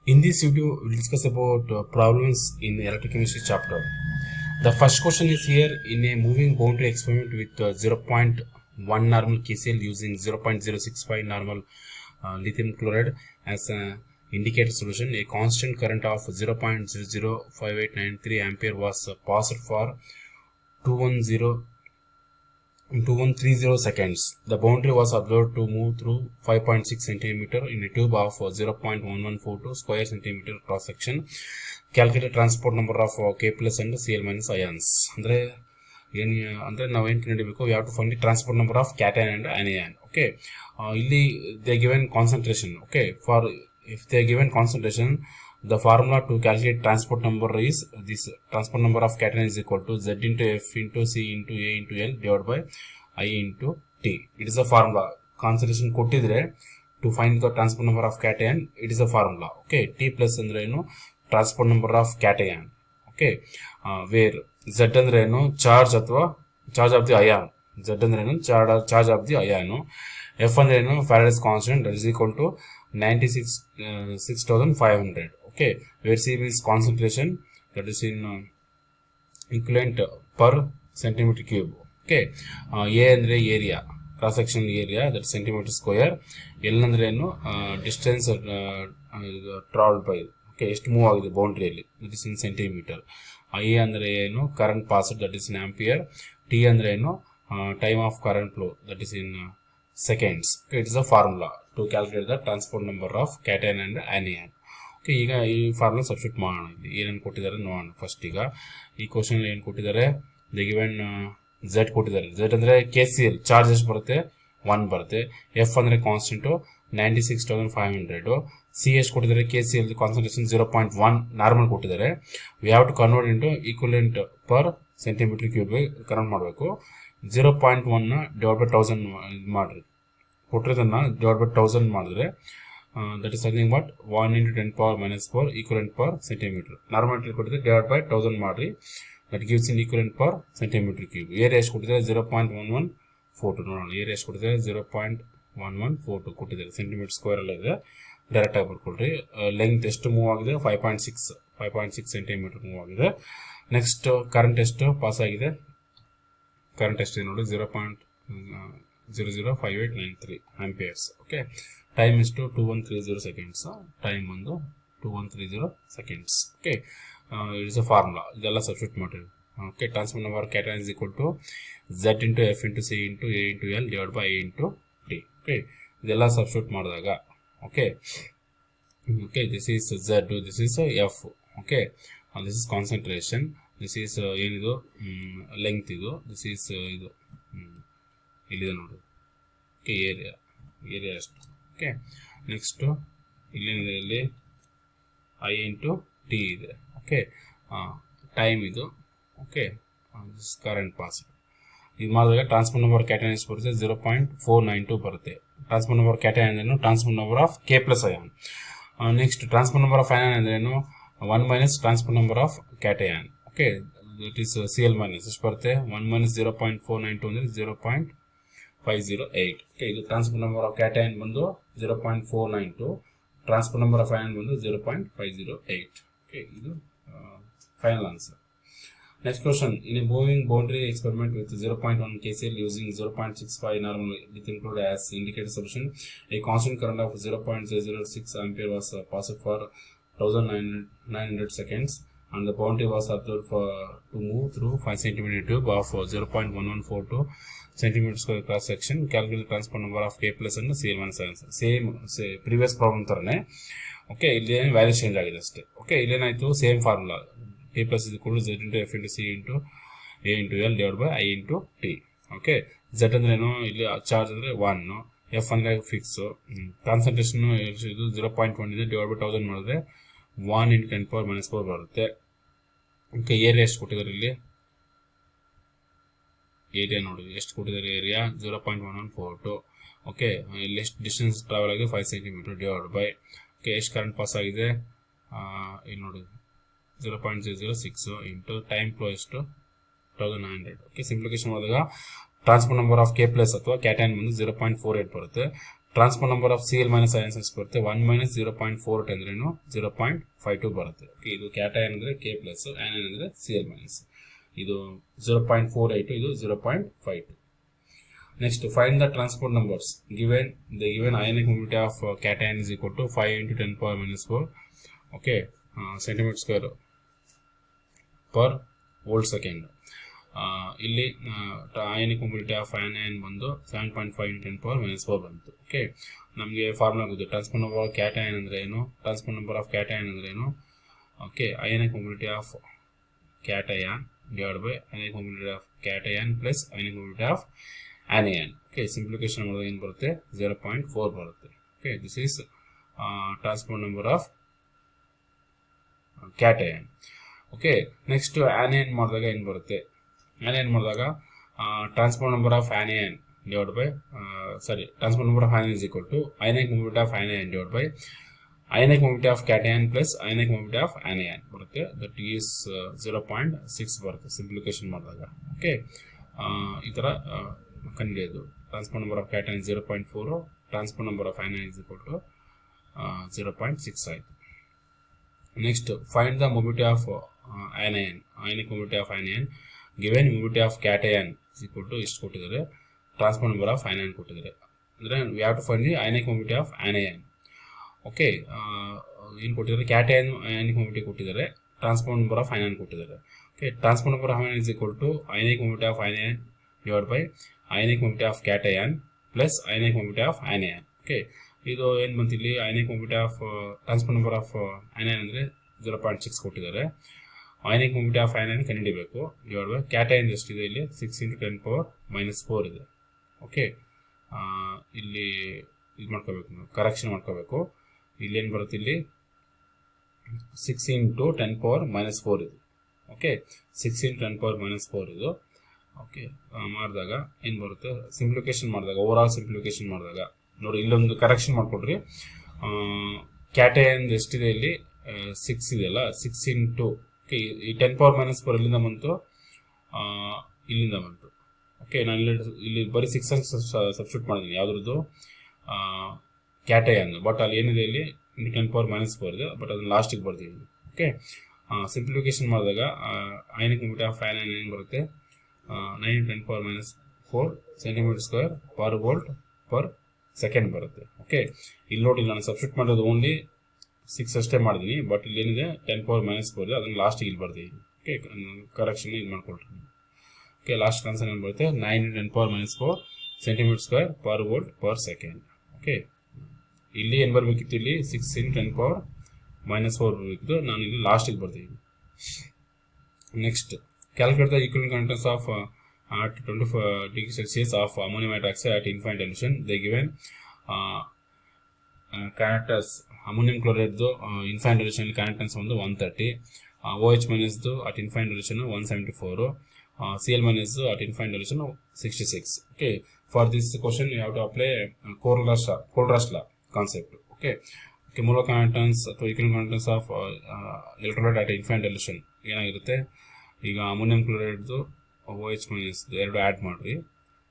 In this video, we'll discuss about problems in electrochemistry chapter. The first question is here: in a moving boundary experiment with 0.1 normal KCl using 0.065 normal lithium chloride as an indicator solution, a constant current of 0.005893 ampere was passed for 210 2130 seconds. The boundary was observed to move through 5.6 cm in a tube of 0.1142 square centimeter cross section. Calculate transport number of K plus and Cl minus ions. Now we have to find the transport number of cation and anion. Okay, they given concentration. Okay, if they given concentration, the formula to calculate transport number is this: transport number of cation is equal to Z into F into C into A into L divided by I into T. It is a formula. Concentration kottidre to find the transport number of cation, it is a formula. Okay, T plus andre transport number of cation. Okay, where Z andre charge of the ion. Z andre charge of the ion. F andre Faraday's constant, that is equal to 96,500. Okay, where C means concentration, that is in equivalent per centimeter cube. Okay, A andre area, cross section area, that is centimeter square. L andre distance traveled by. Okay, ಎಷ್ಟು move ಆಗಿದೆ ಬೌಂಡ್ರಿಯಲ್ಲಿ, that is in centimeter. I ಅಂದ್ರೆ ಏನು, current passed, that is in ampere. T ಅಂದ್ರೆ ಏನು, time of current flow, that is in seconds. Okay, it is a formula to calculate the transport number of cation and anion. Okay, ಈಗ ಈ formula substitute ಮಾಡೋಣ. ಇಲ್ಲಿ ಏನೇನು ಕೊಟ್ಟಿದ್ದಾರೆ ನೋಡೋಣ. First ಈಗ ಈ ಕ್ವಶನ್ ಏನು ಕೊಟ್ಟಿದ್ದಾರೆ, ದ ಗಿವನ್ Z ಕೊಟ್ಟಿದ್ದಾರೆ. Z ಅಂದ್ರೆ KCl ಚಾರ್ಜ್ ಎಷ್ಟು ಬರುತ್ತೆ, 1 ಬರುತ್ತೆ. F ಅಂದ್ರೆ ಕಾನ್ಸ್ಟೆಂಟ್ 96,500. C ಎಷ್ಟು ಕೊಟ್ಟಿದ್ದಾರೆ, KCl ಕಾನ್ಸಂಟ್ರೇಷನ್ 0.1 ನಾರ್ಮಲ್ ಕೊಟ್ಟಿದ್ದಾರೆ. We have to convert into equivalent per centimetre cube convert ಮಾಡಬೇಕು. 0.1 ಡಿವೈಡ್ ಬೈ 1000 ಮಾಡ್ರಿ, ಕೊಟ್ಟಿರೋದನ್ನ ಡಿವೈಡ್ ಬೈ 1000 ಮಾಡಿದ್ರೆ that is something but 1 into 10 power minus 4 equivalent per centimeter. Normal ಕೊಟ್ಟಿದ್ರೆ divided by 1000 ಮಾಡ್ರಿ, that gives in equivalent per centimeter cube. Area ಎಷ್ಟು ಕೊಟ್ಟಿದ್ದಾರೆ, 0.1142. ನೋಡೋಣ area ಎಷ್ಟು ಕೊಟ್ಟಿದ್ದಾರೆ, 0.1142 ಕೊಟ್ಟಿದ್ದಾರೆ. ಸೆಂಟಿಮೀಟರ್ ಸ್ಕ್ವೇರ್ ಅಲ್ಲ ಇದೆ, ಡೈರೆಕ್ಟ್ ಆಗಿ ಬರ್ಕೊಳ್ರಿ. ಲೆಂತ್ ಎಷ್ಟು ಮೂವ್ ಆಗಿದೆ, 5.6 ಸೆಂಟಿಮೀಟರ್ ಮೂವ್ ಆಗಿದೆ. ನೆಕ್ಸ್ಟ್ ಕರೆಂಟ್ ಎಷ್ಟು ಪಾಸ್ ಆಗಿದೆ, ಕರೆಂಟ್ ಎಷ್ಟು ನೋಡಿ, 0.005893 ಆಂಪಿಯರ್ಸ್. ಓಕೆ, ಟೈಮ್ ಎಷ್ಟು 2130 ಸೆಕೆಂಡ್ಸ್, ಟೈಮ್ ಒಂದು 2130 seconds. Okay, it is a formula, ಇದೆಲ್ಲ ಸಬ್ಸ್ಟಿಟ್ಯೂಟ್ ಮಾಡಿರಿ. Okay, transfer number cation is equal to Z into F into C into A into L divided by A into T. Okay, ಇದೆಲ್ಲ substitute ಮಾಡಿದಾಗ okay, this is Z, this is F. Okay, this is concentration, this is ಏನಿದು length, ಇದು this is ಇದು ಇಲ್ಲಿದೆ ನೋಡಿ. Okay, area ಅಷ್ಟು. Okay, next ಇಲ್ಲೇನಿದೆ, ಇಲ್ಲಿ I into T ಇದೆ. ಓಕೆ, ಟೈಮ್ ಇದು. Okay, this current pass. ಇದು ಮಾಡಿದಾಗ ಟ್ರಾನ್ಸ್ಫರ್ ನಂಬರ್ ಕ್ಯಾಟನ್ ಎಷ್ಟು ಬರುತ್ತೆ, 0.492 ಬರುತ್ತೆ. ಟ್ರಾನ್ಸ್ಫರ್ ನಂಬರ್ ಕ್ಯಾಟನ್ ಅಂದ್ರೇನು, transfer number of K plus ion. Next transfer number of ion ಅಂದ್ರೇನು, 1 minus transfer number of cation. Okay, that is Cl minus ಎಷ್ಟು ಬರುತ್ತೆ, 1 ಮೈನಸ್ 0.492 ಅಂದರೆ 0.508. ಓಕೆ, ಇದು ಟ್ರಾನ್ಸ್ಫರ್ ನಂಬರ್ ಆಫ್ ಕ್ಯಾಟಯಾನ್ ಬಂದು 0.492, ಟ್ರಾನ್ಸ್ಫರ್ ನಂಬರ್ ಆಫ್ ಅಯಾನ್ ಬಂದು 0.508. Okay, ಇದು final answer. Next question, in a moving boundary experiment with 0.1 KCl using 0.65 normal lithium chloride as indicated solution, a constant current of 0.006 ampere was passed for 1900 seconds, and the boundary was observed to move through 5 cm tube of 0.1142 cm square cross section. Calculate the transport number of K plus and Cl minus ions. Same previous problem ತರನೇ. Okay, ಇಲ್ಲಿ value change ಆಗಿದೆ ಅಷ್ಟೇ. Okay, ಇಲ್ಲೇನಾಯಿತು, same formula, K plus is equal to Z into F into C into A into L divided by I into T. Okay, Z ಅಂದ್ರೇನು, ಇಲ್ಲಿ charge ಅಂದರೆ 1, F ಅಂದರೆ fix, concentration ಇದು 0.1 ಇದೆ, ಡಿವೈಡ್ ಬೈ 1000 ಮಾಡಿದ್ರೆ 1 into 10 power minus 4 ಬರುತ್ತೆ. Okay, area ಎಷ್ಟು ಕೊಟ್ಟಿದ್ದಾರೆ, ಇಲ್ಲಿ ಏರಿಯಾ ನೋಡಿ ಎಷ್ಟು ಕೊಟ್ಟಿದ್ದಾರೆ, ಏರಿಯಾ 0.1142. ಓಕೆ, ಇಲ್ಲಿ ಎಷ್ಟು ಡಿಸ್ಟೆನ್ಸ್ ಟ್ರಾವೆಲ್ ಆಗಿದೆ, 5 ಸೆಂಟಿಮೀಟರ್ ಡಿವೈಡ್ ಬೈ. ಓಕೆ, ಎಷ್ಟು ಕರೆಂಟ್ ಪಾಸ್ ಆಗಿದೆ, ಇಲ್ಲಿ ನೋಡಿ 0.006 ಇಂಟು ಟೈಮ್ ಫ್ಲೋ ಎಷ್ಟು 1900. ಓಕೆ, ಸಿಂಪ್ಲಿಫಿಕೇಶನ್ ಮಾಡಿದಾಗ transfer number of K plus ಅಥವಾ ಕ್ಯಾಟಯಾನ್ ಬಂದು 0.48 ಬರುತ್ತೆ. Transport number of Cl minus ions ಎಷ್ಟು ಬರುತ್ತೆ 1 ಮೈನಸ್ 0.48 ಅಂದ್ರೇನು 0.52 ಬರುತ್ತೆ. ಓಕೆ, ಇದು ಕ್ಯಾಟಯನ್ ಅಂದರೆ K ಪ್ಲಸ್, ಆನಯನ್ ಅಂದರೆ Cl ಮೈನಸ್. ಇದು 0.48, ಇದು 0.52. Next, find the transport numbers. Given the given ionic mobility of cation is equal to 5 into 10 power minus 4. Okay, centimeter square per volt second. ಇಲ್ಲಿ ionic mobility of anion ಬಂದು 7.5 into 10 power minus 4 ಬಂತು. Okay, ನಮಗೆ formula ಗೊತ್ತು. Transport number of cation ಅಂದರೆ ಏನು, transport number of cation ಅಂದರೆ ಏನು. Okay, ionic mobility of cation divided by ionic mobility of cation plus ionic mobility of anion. Okay, simplification ಮಾಡಿದಾಗ ಏನು ಬರುತ್ತೆ 0.4 ಬರುತ್ತೆ. Okay, this is transport number of cation. Okay, next anion ಮಾಡಿದಾಗ ಏನು ಬರುತ್ತೆ, anion ಮಾಡಿದಾಗ transport number of anion divide by transport number of anion is equal to ionic mobility of anion divide by ionic mobility of cation plus ionic mobility of anion ಬರುತ್ತೆ. That is 0.6 ಬರುತ್ತೆ simplification ಮಾಡಿದಾಗ. Okay, ಈ ಥರ ಕಂಡುಹಿಡಿಯೋದು. Transport number of cation 0.4, transport number of anion is equal to 0.6 ಆಯಿತು. Next, find the mobility of anion, ionic mobility of anion. Given mobility of cation is equal to ಇಷ್ಟು ಕೊಟ್ಟಿದ್ದಾರೆ, transport number of anion ಕೊಟ್ಟಿದ್ದಾರೆ. ಅಂದರೆ we have to find the ionic mobility of anion. Okay, ಏನು ಕೊಟ್ಟಿದ್ದಾರೆ, cation ionic mobility ಕೊಟ್ಟಿದ್ದಾರೆ, transport number of anion ಕೊಟ್ಟಿದ್ದಾರೆ. Okay, transport number of anion is equal to ionic mobility of anion divide by ionic mobility of cation plus ionic mobility of anion. Okay, ಇದು ಏನು ಬಂತಿಲ್ಲಿ, ionic mobility of transport number of onion ಅಂದರೆ 0.6 ಕೊಟ್ಟಿದ್ದಾರೆ. ionic mobility of onion ಕಂಡುಹಿಡಿಯಬೇಕು divide by cation ಎಷ್ಟಿದೆ, ಇಲ್ಲಿ 6 into 10 power minus 4 ಇದೆ. Okay, ಇಲ್ಲಿ ಇದು ಮಾಡ್ಕೋಬೇಕು, ನಾವು ಕರೆಕ್ಷನ್ ಮಾಡ್ಕೋಬೇಕು. ಇಲ್ಲಿ ಏನು ಬರುತ್ತೆ, ಇಲ್ಲಿ 6 into 10 power minus 4 ಇದು. ಓಕೆ, 6 into 10 power minus 4 ಇದು. ಓಕೆ, ಮಾಡಿದಾಗ ಏನು ಬರುತ್ತೆ, ಸಿಂಪ್ಲಿಫಿಕೇಶನ್ ಮಾಡಿದಾಗ, ಓವರ್ ಆಲ್ ಸಿಂಪ್ಲಿಫಿಕೇಶನ್ ಮಾಡಿದಾಗ ನೋಡಿ, ಇಲ್ಲೊಂದು ಕರೆಕ್ಷನ್ ಮಾಡಿಕೊಡ್ರಿ. ಕ್ಯಾಟಯನ್ ಎಷ್ಟಿದೆ, ಇಲ್ಲಿ 6 ಇದೆಯಲ್ಲ, 6 into ಓಕೆ, ಈ 10 power minus 4 ಇಲ್ಲಿಂದ ಬಂತು, ಇಲ್ಲಿಂದ ಬಂತು. ಓಕೆ, ನಾನು ಇಲ್ಲಿ ಬರೀ 6 ಅಂತ ಸಬ್ಸ್ಟಿಟ್ಯೂಟ್ ಮಾಡಿದ್ದೀನಿ ಯಾವುದ್ರದ್ದು, ಕ್ಯಾಟಯನ್. ಬಟ್ ಅಲ್ಲಿ ಏನಿದೆ, ಇಲ್ಲಿ 10 power minus 4 ಇದೆ, ಬಟ್ ಅದನ್ನು ಲಾಸ್ಟಿಗೆ ಬರ್ತಿದ್ದೀನಿ. ಓಕೆ, ಸಿಂಪ್ಲಿಫಿಕೇಶನ್ ಮಾಡಿದಾಗ ionic mobility ಆಫ್ ಆನಿಯನ್ ಏನು ಬರುತ್ತೆ, 9 into 10 power minus 4 centimeter square per volt per second ಬರುತ್ತೆ. ಓಕೆ, ಇಲ್ಲಿ ನೋಡಿ, ನಾನು ಸಬ್ಸ್ಟಿಟ್ಯೂಟ್ ಮಾಡೋದು ಓನ್ಲಿ 6 ಅಷ್ಟೇ ಮಾಡಿದ್ದೀನಿ, ಬಟ್ ಇಲ್ಲಿ ಏನಿದೆ 10 power minus 4 ಇದೆ, ಅದನ್ನು ಲಾಸ್ಟಿಗೆ ಇಲ್ಲಿ ಬರ್ತೀನಿ. ಓಕೆ, ಕರೆಕ್ಷನ್ ಇದು ಮಾಡ್ಕೊಳ್ರಿ. ಓಕೆ, ಲಾಸ್ಟ್ ಆನ್ಸರ್ ಏನು ಬರುತ್ತೆ, 9 into 10 power minus 4 centimeter square per volt per second. Okay, ಇಲ್ಲಿ ಏನು ಬರಬೇಕಿತ್ತು, ಇಲ್ಲಿ 6 into 10 power minus 4 ಬರಬೇಕಿತ್ತು, ನಾನು ಇಲ್ಲಿ ಲಾಸ್ಟಿಗೆ ಬರ್ತೀನಿ. Next, calculate the equivalent contents of at 25 degrees Celsius of ammonium hydroxide at infinite dilution. They given characters ammonium chloride infinite dilution characters on the 130, OH minus at infinite dilution 174, Cl minus at infinite dilution 66. Okay, for this question you have to apply Kohlrausch law concept. Okay, molar contents ಅಥವಾ equivalent contents of electrolyte at infinite dilution ಏನಾಗಿರುತ್ತೆ, ಈಗ ammonium ಕ್ಲೋರೈಡ್ದು OH minus ಎರಡು add ಮಾಡಿರಿ,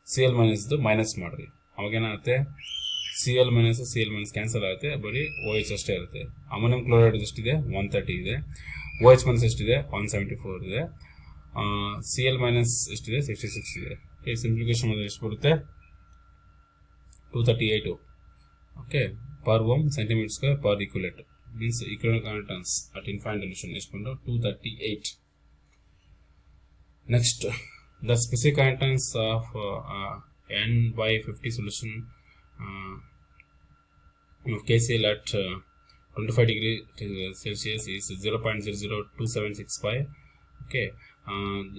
Cl ಮೈನಸ್ದು minus ಮಾಡಿರಿ, ಅವಾಗೇನಾಗುತ್ತೆ Cl minus cancel ಆಗುತ್ತೆ, ಬರೀ OH ಅಷ್ಟೇ ಇರುತ್ತೆ. ಅಮೋನಿಯಂ ಕ್ಲೋರೈಡ್ ಎಷ್ಟಿದೆ 130 ಇದೆ, OH ಮೈನಸ್ ಎಷ್ಟಿದೆ 174 ಇದೆ, Cl ಮೈನಸ್ ಎಷ್ಟಿದೆ 66 ಇದೆ. ಓಕೆ, ಸಿಂಪ್ಲಿಫಿಕೇಶನ್ ಮಾಡಿದ್ರೆ ಎಷ್ಟು ಬರುತ್ತೆ 238. Okay, per ohm centimeter square per equivalent means equivalent contents at infinite dilution ಎಷ್ಟು ಬಂದು 238. Next, the specific contents of n by 50 solution of KCl at 25 degree Celsius is 0.002765. Okay,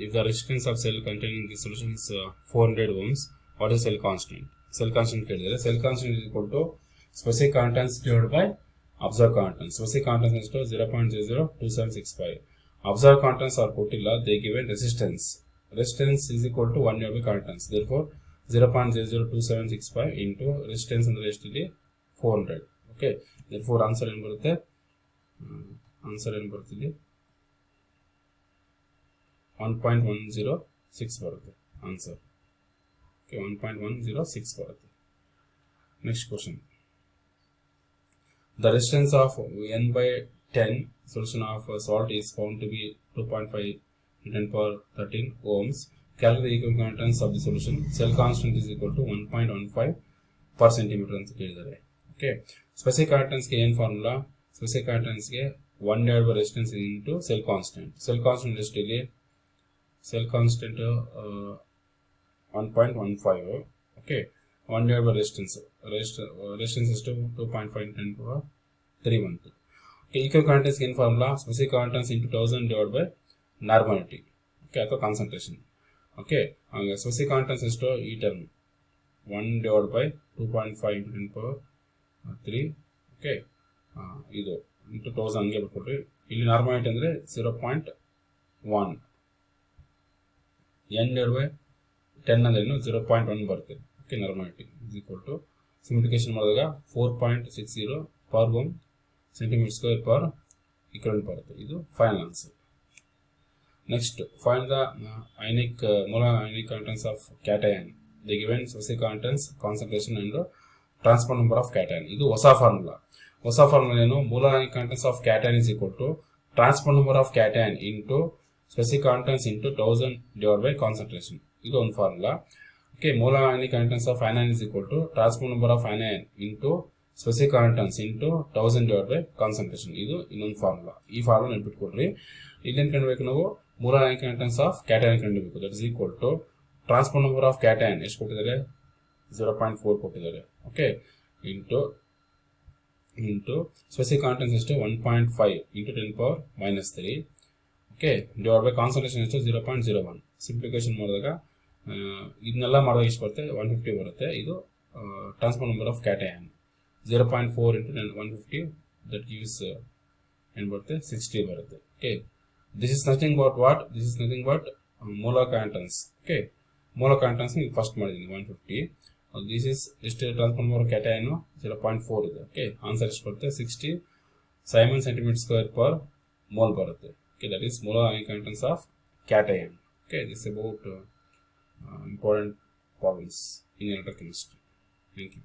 if the resistance of cell containing this solution is 400 ohms, what is cell constant? Cell constant is equal to specific contents divided by observed contents. Specific contents is 0.002765. Observed contents are ಕೊಟ್ಟಿಲ್ಲ, they given resistance. Resistance is equal to 1 divided by contents. Therefore 0.002765 into resistance ಅಂದ್ರೆ ಎಷ್ಟಿದೆ 400. Okay, therefore answer ಏನು ಬರುತ್ತೆ, ಇಲ್ಲಿ 1.106 ಬರುತ್ತೆ answer. Okay, 1.106 ಬರುತ್ತೆ. Next question. The resistance of n by 10 solution of salt is found to be 2.5 to 10 power 13 ohms. Calculate the equivalent contents of the solution. Cell constant is equal to 1.15 per centimeter ಅಂತ ಕೇಳಿದ್ದಾರೆ. Okay, specific ಕಾಂಟೆನ್ಸ್ ಗೆ ಏನು formula? Specific ಕಾಂಟೆನ್ಸ್ ಗೆ 1 divided by resistance into cell constant. Cell constant ಎಷ್ಟು ಇಲ್ಲಿ? Cell constant 1.15. Okay, 1 divided by resistance. Resistance ಎಷ್ಟು? 2.5 10 power 3 ಬಂತು. Okay, equal conductance ಗೆ ಏನು formula? Specific conductance into 1000 divided by normality. Okay, ಅಥವಾ ಕಾನ್ಸಂಟ್ರೇಷನ್. ಓಕೆ, ಹಾಗೆ specific conductance ಎಷ್ಟು? ಈ term 1 divided by 2.5 into 10 power 3. ಓಕೆ, ಇದು ಇಂಟು 1000 ಹಂಗೆ ಬರ್ಕೊಡ್ರಿ. ಇಲ್ಲಿ ನಾರ್ಮಾಲಿಟಿ ಅಂದರೆ 0.1. n divided by 10 ಅಂದ್ರೆ 0.1 ಬರುತ್ತೆ. Okay, normality is equal to simplification ಮಾಡಿದಾಗ 4.60 per ohm centimeter square per equivalent ಬರುತ್ತೆ. ಇದು final answer. Next, find the ionic molar ionic contents of cation. The given specific contents, concentration and transport number of cation. ಇದು ಹೊಸ formula. ಹೊಸ formula ಏನು? molar ionic contents of cation is equal to transport number of cation into specific contents into 1000 divided by concentration. ಇದು ಒಂದು formula. Okay, molar ionic contents of anion is equal to transport number of anion into specific contents into 1000 divided by concentration. ಇದು ಇನ್ನೊಂದು formula. ಈ formula ನೆನ್ಪಿಟ್ಕೊಡ್ರಿ. ಇಲ್ಲೇನು ಕಂಡುಬೇಕು ನಾವು? molar ionic contents of cation ಕಂಡುಬೇಕು. That is equal to transport number of cation ಎಷ್ಟು ಕೊಟ್ಟಿದ್ದಾರೆ? 0.4 ಕೊಟ್ಟಿದ್ದಾರೆ. Okay, into specific conductance ಎಷ್ಟು? 1.5 into 10 power -3. Okay, divide by concentration ಎಷ್ಟು? 0.01. ಸಿಂಪ್ಲಿಫಿಕೇಶನ್ ಮಾಡಿದಾಗ ಇದನ್ನೆಲ್ಲ ಮಾಡಿದಾಗ ಎಷ್ಟು ಬರುತ್ತೆ? 150 ಬರುತ್ತೆ. ಇದು transport number of cation 0.4 into 150 that gives ಏನು ಬರುತ್ತೆ? 60 ಬರುತ್ತೆ. Okay, this is nothing but what? This is nothing but molar contents. Okay, molar contents first ಮಾಡಿದ್ದೀನಿ 150. ದಿಸ್ ಇಸ್ ಎಷ್ಟು? ಟ್ರಾನ್ಸ್ಫರ್ ನಂಬರ್ ಕ್ಯಾಟಯನ್ 0.4 ಇದೆ. ಓಕೆ, ಆನ್ಸರ್ ಎಷ್ಟು ಬರುತ್ತೆ? 60 Simon centimeter square per mole ಬರುತ್ತೆ. Okay, that is molar ionic contents of cation. Okay, this about important problems in electrochemistry. Thank you.